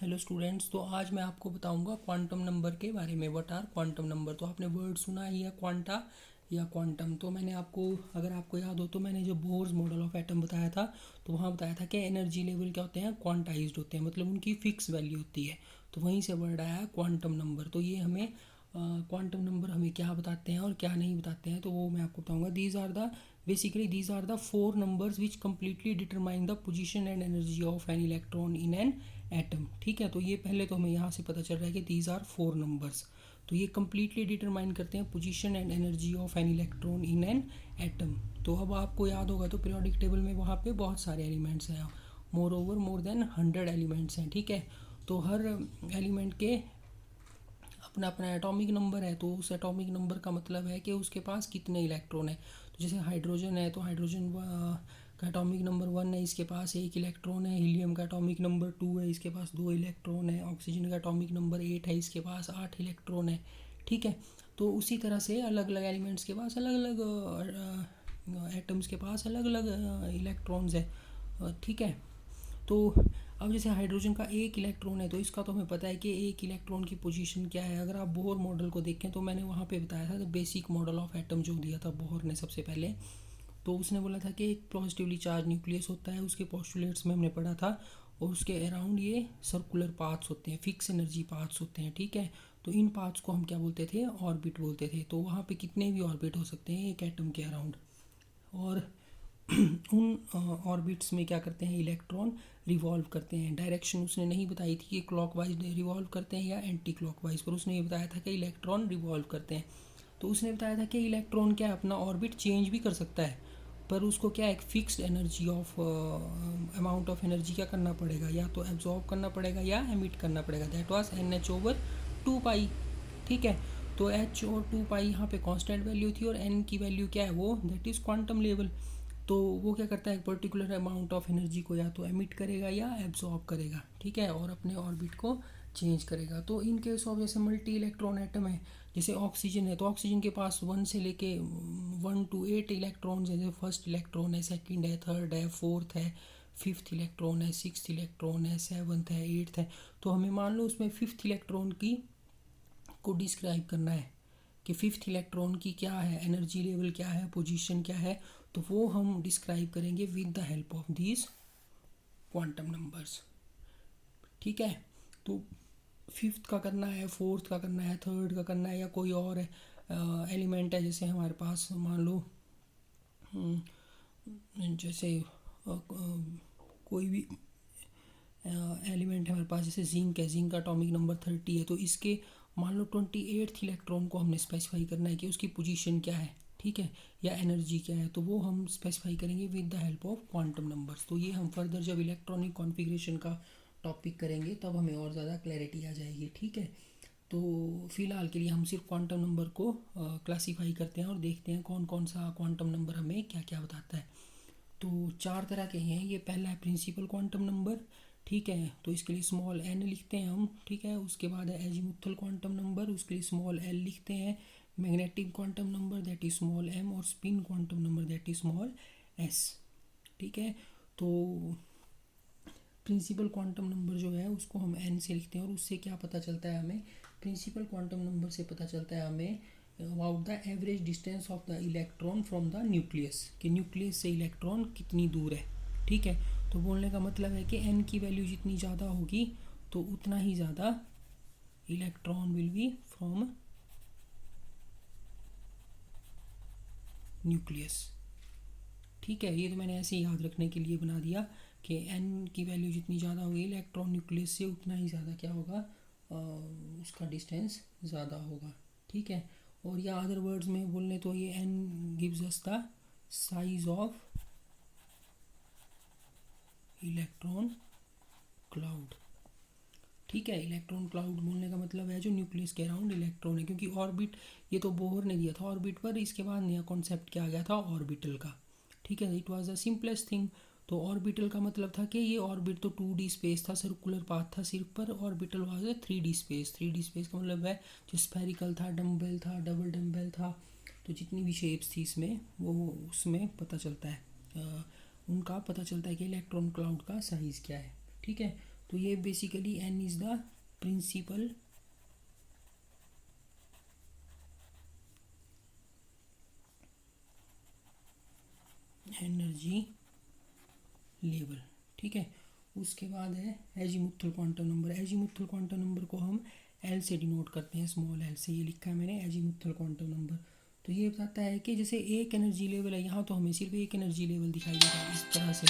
Hello students. तो आज मैं आपको बताऊंगा क्वांटम नंबर के बारे में। What are quantum number. तो आपने वर्ड सुना ही है क्वांटा या क्वांटम। तो मैंने आपको, अगर आपको याद हो तो मैंने जो बोर्स मॉडल ऑफ एटम बताया था तो वहाँ बताया था कि एनर्जी लेवल क्या होते हैं, क्वांटाइज्ड होते हैं, मतलब उनकी फिक्स वैल्यू होती है। तो वहीं से वर्ड आया है क्वांटम नंबर। तो ये हमें क्वांटम नंबर हमें क्या बताते हैं और क्या नहीं बताते हैं, तो वो मैं आपको बताऊंगा। These are the four numbers which completely determine the position and energy of an electron in an atom. ठीक है, तो ये पहले तो हमें यहाँ से पता चल रहा है कि दीज आर फोर नंबर्स। तो ये कम्प्लीटली डिटरमाइन करते हैं position and energy of an electron in an atom. तो अब आपको याद होगा तो पीरियोडिक टेबल में वहाँ पे बहुत सारे एलिमेंट्स हैं, मोर देन 100 एलिमेंट्स हैं। ठीक है, तो हर एलिमेंट के अपना अपना एटॉमिक नंबर है। तो उस एटॉमिक नंबर का मतलब है कि उसके पास कितने इलेक्ट्रॉन है। तो जैसे हाइड्रोजन है तो हाइड्रोजन का एटॉमिक नंबर 1 है, इसके पास 1 इलेक्ट्रॉन है। हीलियम का एटॉमिक नंबर 2 है, इसके पास 2 इलेक्ट्रॉन है। ऑक्सीजन का एटॉमिक नंबर 8 है, इसके पास 8 इलेक्ट्रॉन है। ठीक है, तो उसी तरह से अलग अलग एलिमेंट्स के पास अलग अलग एटम्स के पास अलग अलग इलेक्ट्रॉन्स है। ठीक है, तो अब जैसे हाइड्रोजन का 1 इलेक्ट्रॉन है तो इसका तो हमें पता है कि 1 इलेक्ट्रॉन की पोजीशन क्या है। अगर आप बोहर मॉडल को देखें तो मैंने वहाँ पे बताया था, बेसिक मॉडल ऑफ एटम जो दिया था बोहर ने सबसे पहले, तो उसने बोला था कि एक पॉजिटिवली चार्ज न्यूक्लियस होता है, उसके पोस्टुलेट्स में हमने पढ़ा था, और उसके अराउंड ये सर्कुलर पाथ्स होते हैं, फिक्स एनर्जी पाथ्स होते हैं। ठीक है, तो इन पाथ्स को हम क्या बोलते थे, ऑर्बिट बोलते थे। तो वहाँ पे कितने भी ऑर्बिट हो सकते हैं एक एटम के अराउंड, और उन ऑर्बिट्स में क्या करते हैं, इलेक्ट्रॉन रिवॉल्व करते हैं। डायरेक्शन उसने नहीं बताई थी कि क्लॉकवाइज रिवॉल्व करते हैं या एंटी क्लॉकवाइज, पर उसने ये बताया था कि इलेक्ट्रॉन रिवॉल्व करते हैं। तो उसने बताया था कि इलेक्ट्रॉन क्या है, अपना ऑर्बिट चेंज भी कर सकता है, पर उसको क्या एक fixed energy of amount of energy क्या करना पड़ेगा, या तो एब्जॉर्ब करना पड़ेगा या एमिट करना पड़ेगा। दैट वाज NH/2 पाई। ठीक है, तो H और 2 पाई यहाँ पे कांस्टेंट वैल्यू थी, और N की वैल्यू क्या है, वो दैट इज़ क्वांटम लेवल। तो वो क्या करता है, एक पर्टिकुलर अमाउंट ऑफ एनर्जी को या तो एमिट करेगा या एब्जॉर्ब करेगा। ठीक है, और अपने ऑर्बिट को चेंज करेगा। तो इन केस ऑफ जैसे मल्टी इलेक्ट्रॉन एटम है, जैसे ऑक्सीजन है, तो ऑक्सीजन के पास 1 से लेके 1 to 8 इलेक्ट्रॉन्स है। जैसे फर्स्ट इलेक्ट्रॉन है, सेकंड है, थर्ड है, फोर्थ है, फिफ्थ इलेक्ट्रॉन है, सिक्स्थ इलेक्ट्रॉन है, सेवन्थ है, एट्थ है। तो हमें मान लो उसमें फिफ्थ इलेक्ट्रॉन की को डिस्क्राइब करना है कि फिफ्थ इलेक्ट्रॉन की क्या है, एनर्जी लेवल क्या है, पोजीशन क्या है। तो वो हम डिस्क्राइब करेंगे with the help of these quantum numbers. ठीक है, तो फिफ्थ का करना है, फोर्थ का करना है, थर्ड का करना है, या कोई और एलिमेंट है, जैसे हमारे पास मान लो जैसे कोई भी एलिमेंट है हमारे पास, जैसे जिंक है, जिंक का एटॉमिक नंबर 30 है। तो इसके मान लो 28th इलेक्ट्रॉन को हमने स्पेसिफाई करना है कि उसकी पोजीशन क्या है। ठीक है, या एनर्जी क्या है, तो वो हम स्पेसिफाई करेंगे with the help of quantum numbers. तो ये हम फर्दर जब इलेक्ट्रॉनिक कॉन्फ़िगरेशन का टॉपिक करेंगे तब हमें और ज़्यादा क्लैरिटी आ जाएगी। ठीक है, तो फ़िलहाल के लिए हम सिर्फ क्वांटम नंबर को क्लासीफाई करते हैं और देखते हैं कौन कौन सा क्वांटम नंबर हमें क्या क्या बताता है। तो 4 तरह के हैं ये। पहला है प्रिंसिपल क्वांटम नंबर। ठीक है, तो इसके लिए स्मॉल n लिखते हैं हम। ठीक है, उसके बाद है एजीमुथल क्वांटम नंबर, उसके लिए स्मॉल l लिखते हैं। Magnetic quantum number that is small m, और spin quantum number that is small s। ठीक है, तो प्रिंसिपल क्वांटम नंबर जो है उसको हम n से लिखते हैं, और उससे क्या पता चलता है हमें, प्रिंसिपल क्वांटम नंबर से पता चलता है हमें about the average distance of the electron from the nucleus, कि न्यूक्लियस से इलेक्ट्रॉन कितनी दूर है। ठीक है, तो बोलने का मतलब है कि n की वैल्यू जितनी ज़्यादा होगी तो उतना ही ज़्यादा electron will be from nucleus. ठीक है, ये तो मैंने ऐसे याद रखने के लिए बना दिया कि n की वैल्यू जितनी ज़्यादा होगी इलेक्ट्रॉन न्यूक्लियस से, उतना ही ज़्यादा क्या होगा, उसका डिस्टेंस ज़्यादा होगा। ठीक है, और या अदर वर्ड्स में बोलने तो ये n gives us the size of electron cloud. ठीक है, इलेक्ट्रॉन क्लाउड बोलने का मतलब है जो न्यूक्लियस के अराउंड इलेक्ट्रॉन है, क्योंकि ऑर्बिट ये तो बोहर ने दिया था ऑर्बिट पर, इसके बाद नया कॉन्सेप्ट क्या आ गया था, ऑर्बिटल का। ठीक है, it was the simplest thing. तो ऑर्बिटल का मतलब था कि ये ऑर्बिट तो 2D स्पेस था, सर्कुलर पाथ था सिर्फ, पर orbital was a 3D space. 3D space का मतलब है जो स्फेरिकल था, डम्बेल था, डबल डम्बेल था, तो जितनी भी शेप्स थी इसमें वो उसमें पता चलता है, उनका पता चलता है कि इलेक्ट्रॉन क्लाउड का साइज़ क्या है। ठीक है, तो ये basically n is the principal energy level. ठीक है, उसके बाद है azimuthal quantum number. Azimuthal quantum number को हम एल से डिनोट करते हैं, स्मॉल एल से। ये लिखा है मैंने एजीमुथल क्वांटम नंबर। तो ये बताता है कि जैसे एक एनर्जी लेवल है, यहाँ तो हमें सिर्फ एक एनर्जी लेवल दिखाई देगा इस तरह से।